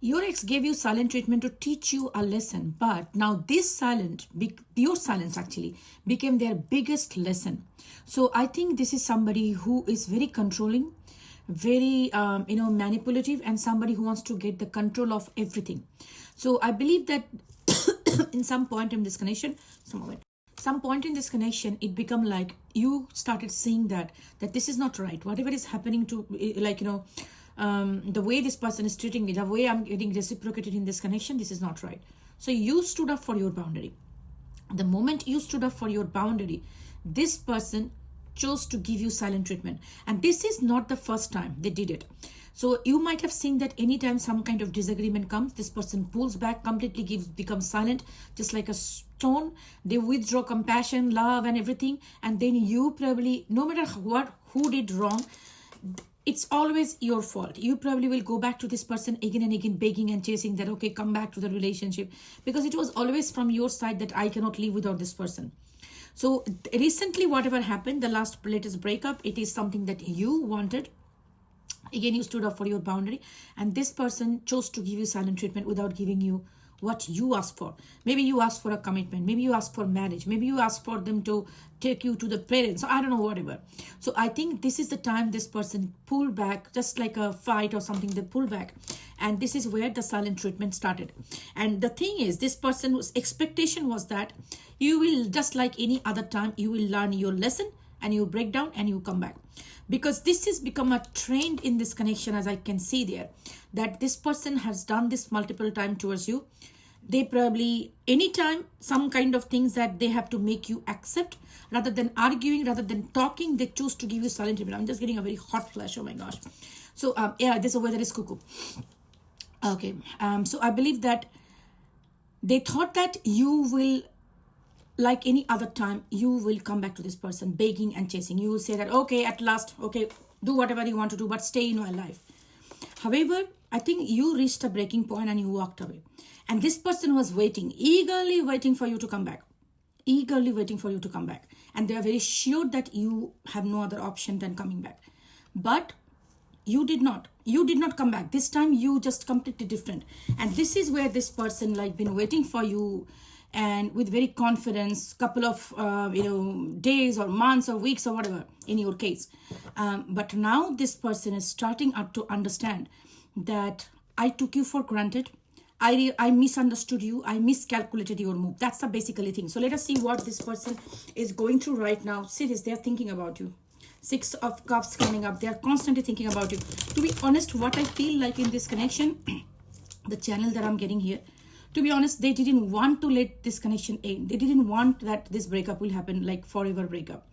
Your ex gave you silent treatment to teach you a lesson, but now your silence actually became their biggest lesson. So I think this is somebody who is very controlling, very manipulative, and somebody who wants to get the control of everything. So I believe that in some point in this connection, some point in this connection, it become like you started seeing that this is not right. Whatever is happening to the way this person is treating me, the way I'm getting reciprocated in this connection, this is not right. So you stood up for your boundary. The moment you stood up for your boundary, this person chose to give you silent treatment. And this is not the first time they did it. So you might have seen that anytime some kind of disagreement comes, this person pulls back, completely becomes silent, just like a stone. They withdraw compassion, love, and everything. And then you probably, no matter who did wrong, it's always your fault. You probably will go back to this person again and again, begging and chasing that, okay, come back to the relationship. Because it was always from your side that I cannot live without this person. So recently, whatever happened, the latest breakup, it is something that you wanted. Again, you stood up for your boundary. And this person chose to give you silent treatment without giving you what you asked for. Maybe you asked for a commitment. Maybe you asked for marriage. Maybe you asked for them to take you to the parents. I don't know, whatever. So I think this is the time this person pulled back, just like a fight or something, they pull back. And this is where the silent treatment started. And the thing is, this person's expectation was that you will, just like any other time, you will learn your lesson and you break down and you come back. Because this has become a trend in this connection, as I can see there, that this person has done this multiple times towards you. They probably, anytime, some kind of things that they have to make you accept, rather than arguing, rather than talking, they choose to give you silent treatment. I'm just getting a very hot flash, oh my gosh. So yeah, this weather is cuckoo. Okay, so I believe that they thought that you will, like any other time, you will come back to this person begging and chasing. You will say that, okay, at last, okay, do whatever you want to do, but stay in my life. However, I think you reached a breaking point and you walked away. And this person was waiting, eagerly waiting for you to come back. Eagerly waiting for you to come back. And they are very sure that you have no other option than coming back. But you did not. You did not come back. This time you just completely different. And this is where this person been waiting for you, and with very confidence, couple of days or months or weeks or whatever in your case. But now this person is starting up to understand that I took you for granted. I misunderstood you. I miscalculated your move. That's the basically thing. So let us see what this person is going through right now. Serious, they're thinking about you. 6 of Cups coming up. They're constantly thinking about you. To be honest, what I feel like in this connection, the channel that I'm getting here, to be honest, they didn't want to let this connection end. They didn't want that this breakup will happen, like forever breakup.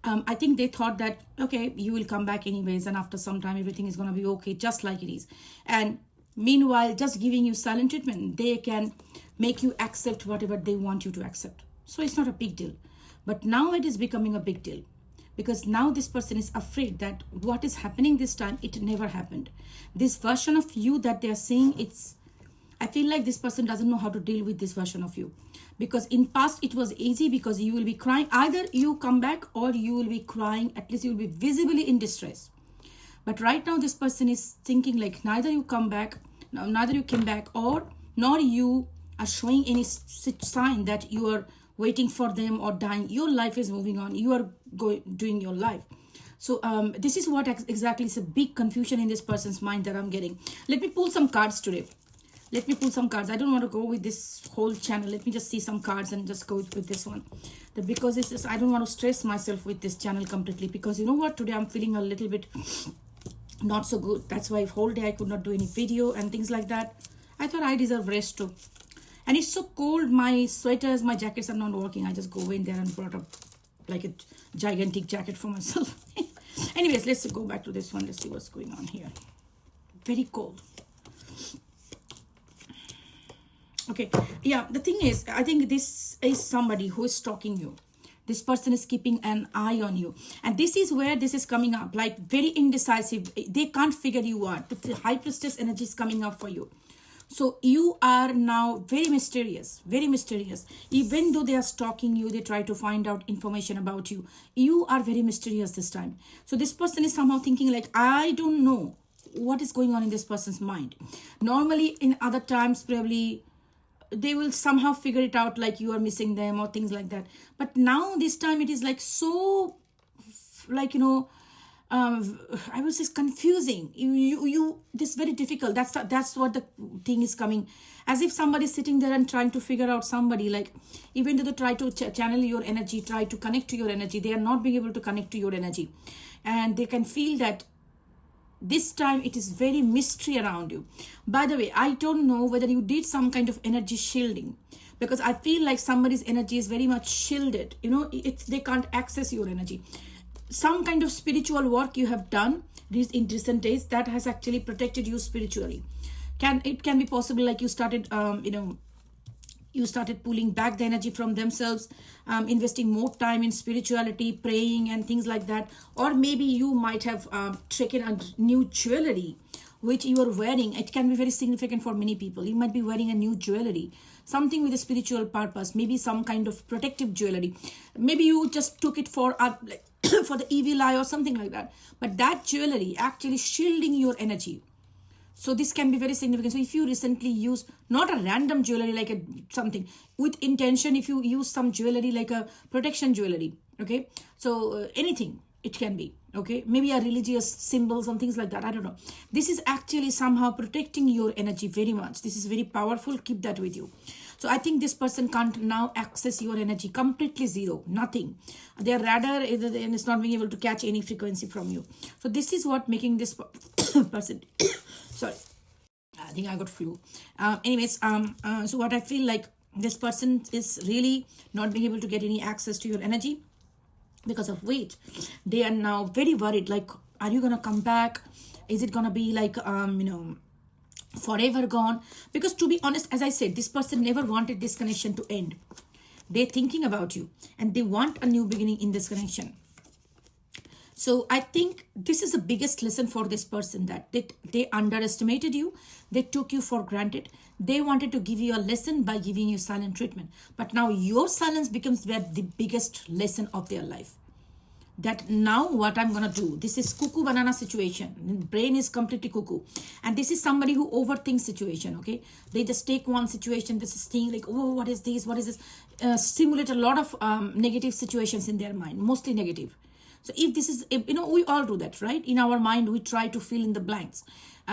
I think they thought that, okay, you will come back anyways, and after some time everything is going to be okay, just like it is. And meanwhile, just giving you silent treatment, they can make you accept whatever they want you to accept. So it's not a big deal. But now it is becoming a big deal. Because now this person is afraid that what is happening this time, it never happened. This version of you that they are saying, I feel like this person doesn't know how to deal with this version of you. Because in past, it was easy because you will be crying. Either you come back or you will be crying. At least you will be visibly in distress. But right now, this person is thinking like neither you come back, neither you came back, or nor you are showing any sign that you are waiting for them or dying. Your life is moving on. You are doing your life. So this is what exactly is a big confusion in this person's mind that I'm getting. Let me pull some cards today. Let me pull some cards. I don't want to go with this whole channel. Let me just see some cards and just go with this one. Because it's just, I don't want to stress myself with this channel completely. Because you know what? Today I'm feeling a little bit not so good. That's why whole day I could not do any video and things like that. I thought I deserve rest too. And it's so cold. My sweaters, my jackets are not working. I just go in there and brought up like a gigantic jacket for myself. Anyways, let's go back to this one. Let's see what's going on here. Very cold. Okay, yeah, the thing is, I think this is somebody who is stalking you. This person is keeping an eye on you. And this is where this is coming up, like very indecisive. They can't figure you out. The High Priestess energy is coming up for you. So you are now very mysterious, very mysterious. Even though they are stalking you, they try to find out information about you. You are very mysterious this time. So this person is somehow thinking like, I don't know what is going on in this person's mind. Normally in other times probably they will somehow figure it out, like you are missing them or things like that. But now this time it is like so, like, I would say it's confusing. This is very difficult. That's what the thing is coming. As if somebody's sitting there and trying to figure out somebody, like, even though they try to channel your energy, try to connect to your energy, they are not being able to connect to your energy. And they can feel that this time it is very mystery around you. By the way, I don't know whether you did some kind of energy shielding, because I feel like somebody's energy is very much shielded. They can't access your energy. Some kind of spiritual work you have done in recent days that has actually protected you spiritually. It can be possible, like you started you started pulling back the energy from themselves, investing more time in spirituality, praying and things like that. Or maybe you might have taken a new jewelry which you are wearing. It can be very significant for many people. You might be wearing a new jewelry, something with a spiritual purpose, maybe some kind of protective jewelry. Maybe you just took it for for the evil eye or something like that. But that jewelry actually shielding your energy. So this can be very significant. So if you recently use not a random jewelry, like something with intention, if you use some jewelry like a protection jewelry, okay, so anything it can be, okay, maybe a religious symbol, some things like that, I don't know. This is actually somehow protecting your energy very much. This is very powerful. Keep that with you. So I think this person can't now access your energy, completely zero, nothing. Their radar is not being able to catch any frequency from you. So this is what making this person sorry, I think I got flu. So what I feel like, this person is really not being able to get any access to your energy, because of which they are now very worried, like, are you gonna come back? Is it gonna be like forever gone? Because to be honest, as I said, this person never wanted this connection to end. They're thinking about you and they want a new beginning in this connection. So I think this is the biggest lesson for this person, that they underestimated you. They took you for granted. They wanted to give you a lesson by giving you silent treatment. But now your silence becomes the biggest lesson of their life. That now what I'm going to do, this is cuckoo banana situation. Brain is completely cuckoo. And this is somebody who overthinks situation, okay? They just take one situation, this is thing like, oh, what is this? What is this? Stimulate a lot of negative situations in their mind, mostly negative. So if this is, we all do that, right? In our mind, we try to fill in the blanks.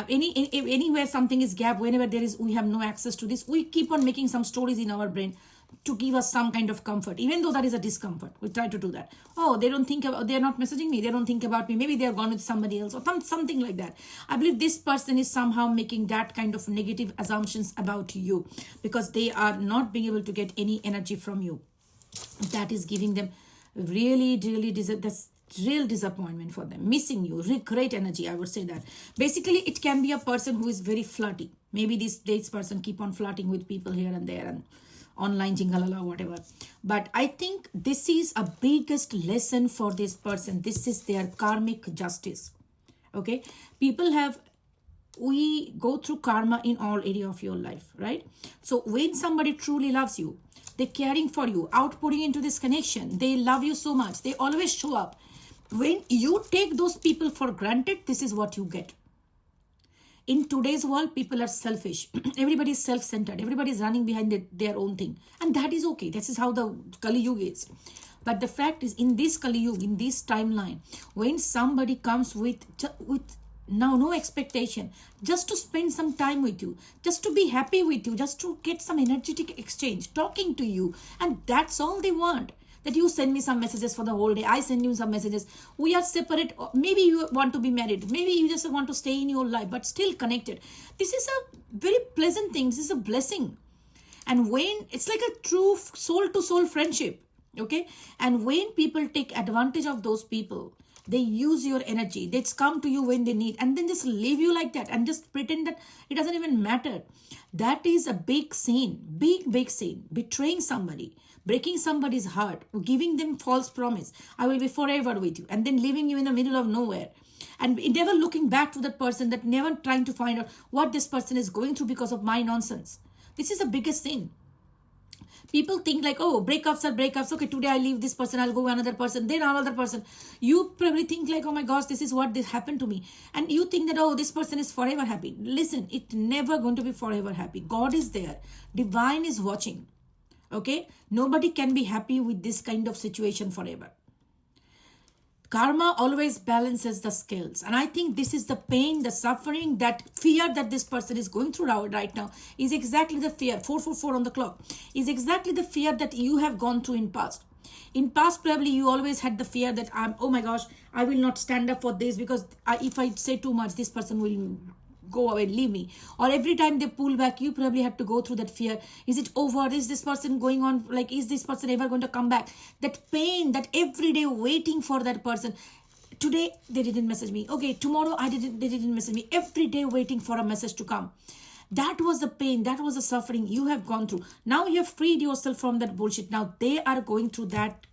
Anywhere something is gap, whenever we have no access to this, we keep on making some stories in our brain to give us some kind of comfort, even though that is a discomfort. We try to do that. Oh, they're not messaging me. They don't think about me. Maybe they're gone with somebody else or something like that. I believe this person is somehow making that kind of negative assumptions about you, because they are not being able to get any energy from you. That is giving them really, really that's real disappointment for them, missing you, great energy. I would say that basically it can be a person who is very flirty. Maybe this person keep on flirting with people here and there and online jingalala, whatever. But I think this is a biggest lesson for this person. This is their karmic justice. Okay, we go through karma in all area of your life, right? So when somebody truly loves you, they're caring for you, outpouring into this connection, they love you so much, they always show up. When you take those people for granted, this is what you get. In today's world, people are selfish. Everybody is self-centered. Everybody is running behind their own thing. And that is okay. This is how the Kali Yuga is. But the fact is, in this Kali Yuga, in this timeline, when somebody comes with now no expectation, just to spend some time with you, just to be happy with you, just to get some energetic exchange, talking to you, and that's all they want. That you send me some messages for the whole day, I send you some messages, we are separate, maybe you want to be married, maybe you just want to stay in your life, but still connected. This is a very pleasant thing, this is a blessing. And when, it's like a true soul-to-soul friendship, okay? And when people take advantage of those people, they use your energy, they come to you when they need, and then just leave you like that and just pretend that it doesn't even matter. That is a big sin, big sin. Betraying somebody, breaking somebody's heart, giving them false promise, I will be forever with you, and then leaving you in the middle of nowhere. And never looking back to that person, that never trying to find out what this person is going through because of my nonsense. This is the biggest sin. People think like, oh, breakups are breakups. Okay, today I leave this person, I'll go with another person, then another person. You probably think like, oh my gosh, this is what this happened to me. And you think that, oh, this person is forever happy. Listen, it's never going to be forever happy. God is there. Divine is watching. Okay? Nobody can be happy with this kind of situation forever. Karma always balances the scales. And I think this is the pain, the suffering, that fear that this person is going through right now is exactly the fear. 444 on the clock is exactly the fear that you have gone through in past. In past, probably you always had the fear that oh my gosh, I will not stand up for this because if I say too much, this person will go away, leave me. Or every time they pull back, you probably have to go through that fear. Is it over? Is this person going on? Like, is this person ever going to come back? That pain, that every day waiting for that person. Today they didn't message me. Okay, tomorrow they didn't message me. Every day waiting for a message to come. That was the pain, that was the suffering you have gone through. Now you have freed yourself from that bullshit. Now they are going through that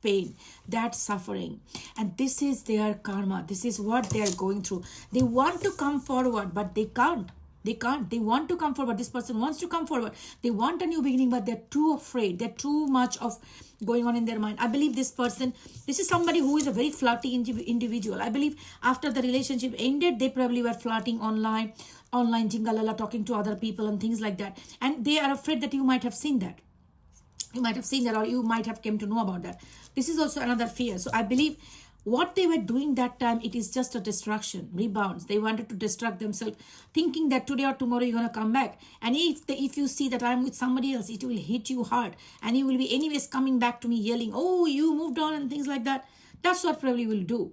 pain, that suffering, and this is their karma. This is what they are going through. They want to come forward, but they can't. They want to come forward. This person wants to come forward. They want a new beginning, but they're too afraid. They're too much of going on in their mind. I believe this is somebody who is a very flirty individual. I believe after the relationship ended, they probably were flirting online jingalala, talking to other people and things like that, and they are afraid that you might have seen that. You might have seen that, or you might have come to know about that. This is also another fear. So I believe what they were doing that time, it is just a distraction, rebounds. They wanted to distract themselves, thinking that today or tomorrow you're going to come back. And if you see that I'm with somebody else, it will hit you hard. And you will be anyways coming back to me yelling, oh, you moved on and things like that. That's what probably will do.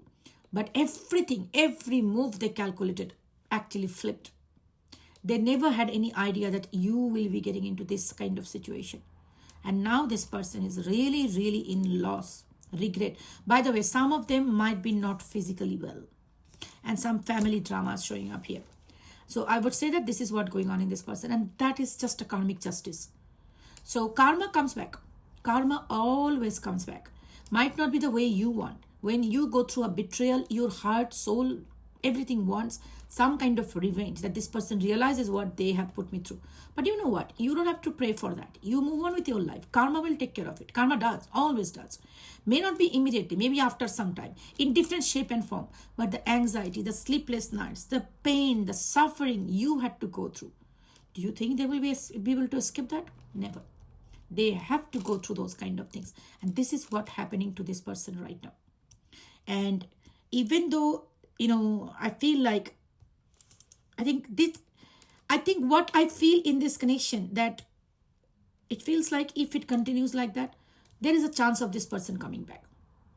But every move they calculated actually flipped. They never had any idea that you will be getting into this kind of situation. And now this person is really, really in loss, regret. By the way, some of them might be not physically well. And some family drama is showing up here. So I would say that this is what's going on in this person. And that is just a karmic justice. So karma comes back. Karma always comes back. Might not be the way you want. When you go through a betrayal, your heart, soul, everything wants some kind of revenge, that this person realizes what they have put me through. But you know what? You don't have to pray for that. You move on with your life. Karma will take care of it. Karma does, always does. May not be immediately, maybe after some time, in different shape and form. But the anxiety, the sleepless nights, the pain, the suffering you had to go through, do you think they will be able to escape that? Never. They have to go through those kind of things. And this is what's happening to this person right now. And even though, I feel like, I think what I feel in this connection, that it feels like if it continues like that, there is a chance of this person coming back.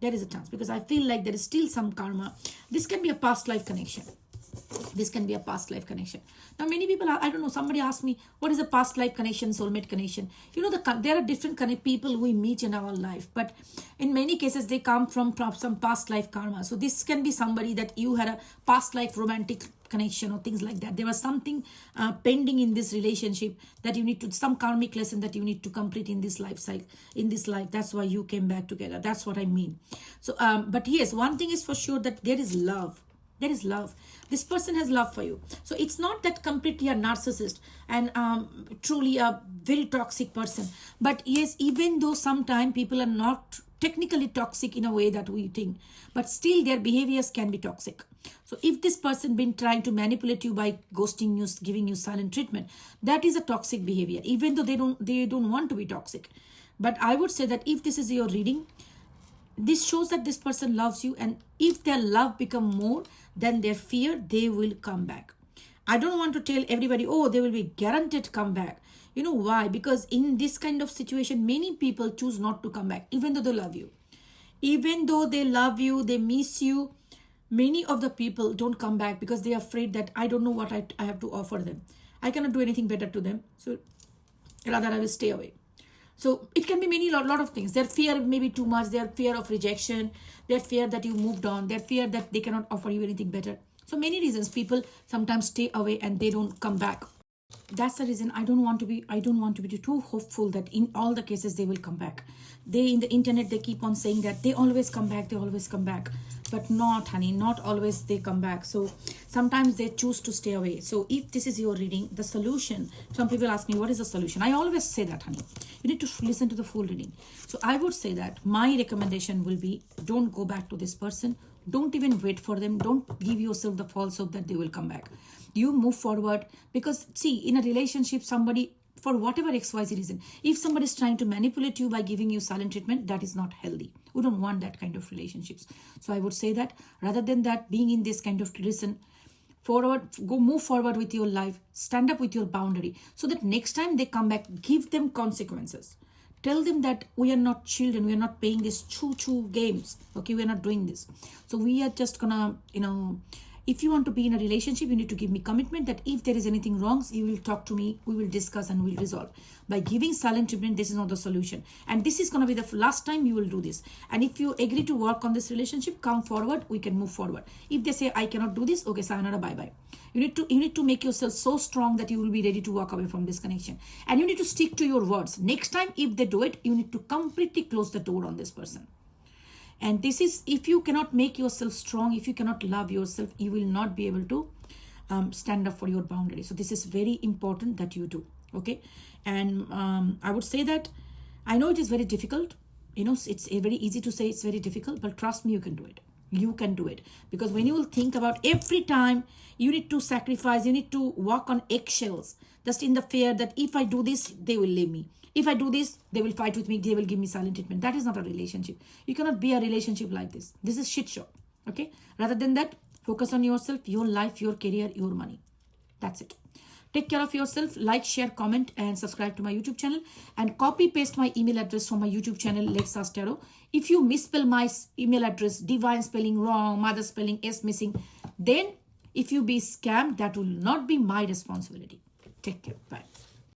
There is a chance, because I feel like there is still some karma. This can be a past life connection. Now, many people, I don't know, somebody asked me, what is a past life connection, soulmate connection? There are different kind of people we meet in our life, but in many cases, they come from some past life karma. So this can be somebody that you had a past life romantic connection or things like that. There was something pending in this relationship that you need to, some karmic lesson that you need to complete in this life cycle, in this life. That's why you came back together. That's what I mean. So, but yes, one thing is for sure, that there is love. There is love. This person has love for you. So it's not that completely a narcissist and truly a very toxic person. But yes, even though sometimes people are not technically toxic in a way that we think, but still their behaviors can be toxic. So if this person been trying to manipulate you by ghosting you, giving you silent treatment, that is a toxic behavior, even though they don't want to be toxic. But I would say that if this is your reading, this shows that this person loves you, and if their love become more than their fear, they will come back. I don't want to tell everybody, oh, they will be guaranteed come back. You know why? Because in this kind of situation, many people choose not to come back, even though they love you. Even though they love you, they miss you, many of the people don't come back because they are afraid that I don't know what I have to offer them. I cannot do anything better to them. So rather I will stay away. So it can be lot of things. Their fear may be too much. Their fear of rejection. Their fear that you moved on. Their fear that they cannot offer you anything better. So many reasons people sometimes stay away and they don't come back. That's the reason I don't want to be too hopeful that in all the cases they will come back. They in the internet they keep on saying that they always come back, they always come back, but not, honey, not always they come back. So sometimes they choose to stay away. So if this is your reading, the solution, some people ask me what is the solution. I always say that, honey, you need to listen to the full reading. So I would say that my recommendation will be, don't go back to this person, don't even wait for them, don't give yourself the false hope that they will come back. You move forward, because see, in a relationship, somebody, for whatever XYZ reason, if somebody is trying to manipulate you by giving you silent treatment, that is not healthy. We don't want that kind of relationships. So I would say that rather than that, being in this kind of listen forward, go move forward with your life, stand up with your boundary, so that next time they come back, give them consequences. Tell them that we are not children, we are not playing these choo-choo games, okay? We are not doing this. So we are just gonna, if you want to be in a relationship, you need to give me commitment that if there is anything wrong, you will talk to me, we will discuss and we'll resolve. By giving silent treatment, this is not the solution. And this is going to be the last time you will do this. And if you agree to work on this relationship, come forward, we can move forward. If they say, I cannot do this, okay, sayonara, bye-bye. You need to make yourself so strong that you will be ready to walk away from this connection. And you need to stick to your words. Next time, if they do it, you need to completely close the door on this person. And this is, if you cannot make yourself strong, if you cannot love yourself, you will not be able to stand up for your boundaries. So this is very important that you do, okay? And I would say that, I know it is very difficult, it's very easy to say it's very difficult, but trust me, you can do it. You can do it. Because when you will think about every time you need to sacrifice, you need to walk on eggshells, just in the fear that if I do this, they will leave me. If I do this, they will fight with me, they will give me silent treatment. That is not a relationship. You cannot be a relationship like this. This is shit show, okay? Rather than that, focus on yourself, your life, your career, your money. That's it. Take care of yourself. Like, share, comment, and subscribe to my YouTube channel. And copy paste my email address from my YouTube channel, Let's Ask Tarot. If you misspell my email address, divine spelling wrong, mother spelling S missing, then if you be scammed, that will not be my responsibility. Take care. Bye.